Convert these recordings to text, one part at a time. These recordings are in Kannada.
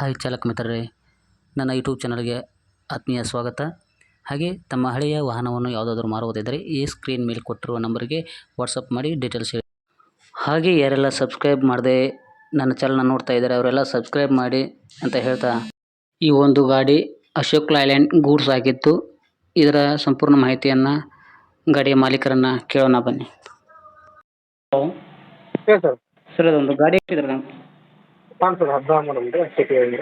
ಹಾಯ್ ಚಾಲಕ ಮಿತ್ರರೇ, ನನ್ನ ಯೂಟ್ಯೂಬ್ ಚಾನಲ್ಗೆ ಆತ್ಮೀಯ ಸ್ವಾಗತ. ಹಾಗೆ ತಮ್ಮ ಹಳೆಯ ವಾಹನವನ್ನು ಯಾವುದಾದ್ರೂ ಮಾರುವುದಿದ್ದರೆ ಈ ಸ್ಕ್ರೀನ್ ಮೇಲೆ ಕೊಟ್ಟಿರುವ ನಂಬರ್ಗೆ ವಾಟ್ಸಪ್ ಮಾಡಿ ಡೀಟೇಲ್ಸ್ ಹೇಳಿ. ಹಾಗೆ ಯಾರೆಲ್ಲ ಸಬ್ಸ್ಕ್ರೈಬ್ ಮಾಡದೆ ನನ್ನ ಚಾನಲ್ನ ನೋಡ್ತಾ ಇದ್ದಾರೆ ಅವರೆಲ್ಲ ಸಬ್ಸ್ಕ್ರೈಬ್ ಮಾಡಿ ಅಂತ ಹೇಳ್ತಾ, ಈ ಒಂದು ಗಾಡಿ ಅಶೋಕ್ ಲೈಲ್ಯಾಂಡ್ ಗೂಡ್ಸ್ ಆಗಿತ್ತು. ಇದರ ಸಂಪೂರ್ಣ ಮಾಹಿತಿಯನ್ನು ಗಾಡಿಯ ಮಾಲೀಕರನ್ನು ಕೇಳೋಣ ಬನ್ನಿ. ಹಲೋ ಸರ್ ಸರ್, ಅದೊಂದು ಗಾಡಿ ಇಟ್ಟಿದ್ರೆ ಹಾಂ ಸರ್ 16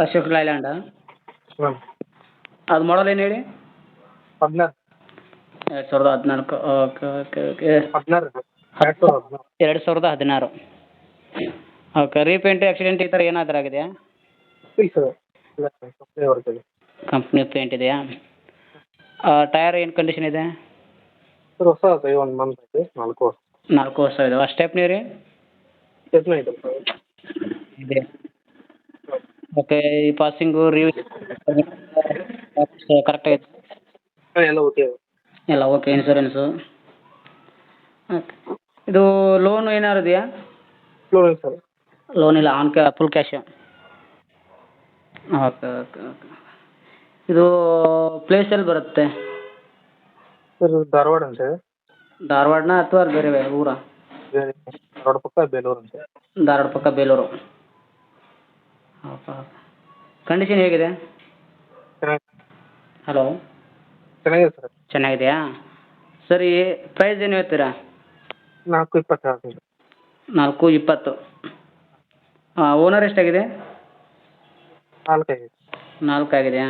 ಅಶೋಕ್ ಲೈಲ್ಯಾಂಡ, ಹಾಂ ಅದು ಮಾಡಲ್ ಏನು ಹೇಳಿ? 16 2014. Okay okay okay 16 2016. Okay, repaint accident ಈ ಥರ ಏನಾದರೂ ಆಗಿದೆಯಾ? ಇಲ್ಲ ಸರ್, ಇಲ್ಲ ಕಂಪ್ನಿ ಬರ್ತದೆ. ಕಂಪ್ನಿ ಪೇಂಟ್ ಇದೆಯಾ? ಟೈರ್ ಏನು ಕಂಡೀಷನ್ ಇದೆ? ಸರ್ ಹೊಸ ಐತೆ, 1 ಮಂತ್ ಐತೆ, 4 ವರ್ಷ. 4 ವರ್ಷ ಇದಾವೆ. ಸ್ಟೆಪ್ನಿ ರೀ ಎಷ್ಟನೇ ಐತೆ ಸರ್? ಇದೆ. ಓಕೆ, ಈ ಪಾಸಿಂಗು ಕರೆಕ್ಟ್ ಐತೆ? ಹಾಂ ಎಲ್ಲ ಓಕೆ. ಎಲ್ಲ ಓಕೆ. Insurance okay. ಇದು ಲೋನ್ ಏನಾರು ಇದೆಯಾ? ಲೋನ್ ಇಲ್ಲ ಸರ್. ಲೋನ್ ಇಲ್ಲ, full cash. Okay okay okay. ಇದು ಪ್ಲೇಸ್ ಎಲ್ಲಿ ಬರುತ್ತೆ? ಸರ್ ಧಾರವಾಡ ಅಂತ ಹೇಳಿ. ಧಾರವಾಡನ ಅಥವಾ ಬೇರೆ ಊರಾ? ಬೇರೆ ಧಾರವಾಡ ಪಕ್ಕ ಬೇಲೂರು ಅಂತ. ಧಾರವಾಡ ಪಕ್ಕ ಬೇಲೂರು. ಓಕೆ. ಕಂಡೀಷನ್ ಹೇಗಿದೆ? ಚೆನ್ನಾಗಿ ಹಲೋ, ಚೆನ್ನಾಗಿದೆ ಸರ್. ಚೆನ್ನಾಗಿದೆಯಾ? ಸರಿ, ಪ್ರೈಸ್ ಏನು ಹೇಳ್ತೀರಾ? 420 ಆಗ್ತದೆ. 420. ಓನರ್ ಎಷ್ಟಾಗಿದೆ? 4 ಆಗಿದೆ. 4 ಆಗಿದೆಯಾ?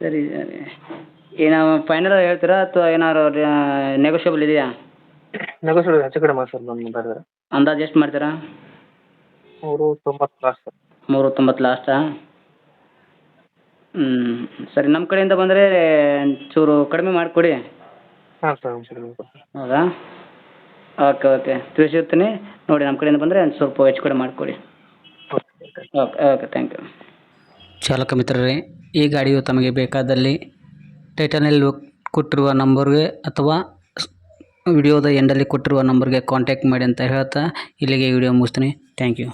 ಸರಿ ಸರಿ. ಏನು ಫೈನಲ್ ಹೇಳ್ತೀರಾ ಅಥವಾ ಏನಾದ್ರು ನೆಗೋಷಿಯಬಲ್ ಇದೆಯಾ? ನೆಗೋಷಿಯೇಟ್ ಹೆಚ್ಚು ಕಡಿಮೆ ಮಾಡಿ ಸರ್, ನಮ್ಮ ಬೇರೆ ಅಂದಾಜು ಎಷ್ಟು ಮಾಡ್ತೀರಾ? 390 ಲಾಸ್ಟ್ ಸರ್. 390 ಲಾಸ್ಟಾ? ಸರಿ, ನಮ್ಮ ಕಡೆಯಿಂದ ಬಂದರೆ ಚೂರು ಕಡಿಮೆ ಮಾಡಿಕೊಡಿ. ಹಾಂ ಸರ್, ಸರಿ. ಹೌದಾ? ಓಕೆ ಓಕೆ, ತಿಳಿಸಿರ್ತೀನಿ ನೋಡಿ. ನಮ್ಮ ಕಡೆಯಿಂದ ಬಂದರೆ ಒಂದು ಸ್ವಲ್ಪ ಹೆಚ್ಚು ಕಡಿಮೆ ಮಾಡಿಕೊಡಿ. Okay okay, thank you. ಚಾಲಕ ಮಿತ್ರರೇ, ಈ ಗಾಡಿಯು ತಮಗೆ ಬೇಕಾದಲ್ಲಿ ಟೈಟಲ್ನಲ್ಲಿ ಕೊಟ್ಟಿರುವ ನಂಬರ್ಗೆ ಅಥವಾ ವಿಡಿಯೋದ ಎಂಡಲ್ಲಿ ಕೊಟ್ಟಿರುವ ನಂಬರ್ಗೆ ಕಾಂಟ್ಯಾಕ್ಟ್ ಮಾಡಿ ಅಂತ ಹೇಳ್ತಾ ಇಲ್ಲಿಗೆ ವಿಡಿಯೋ ಮುಗಿಸ್ತೀನಿ. Thank you.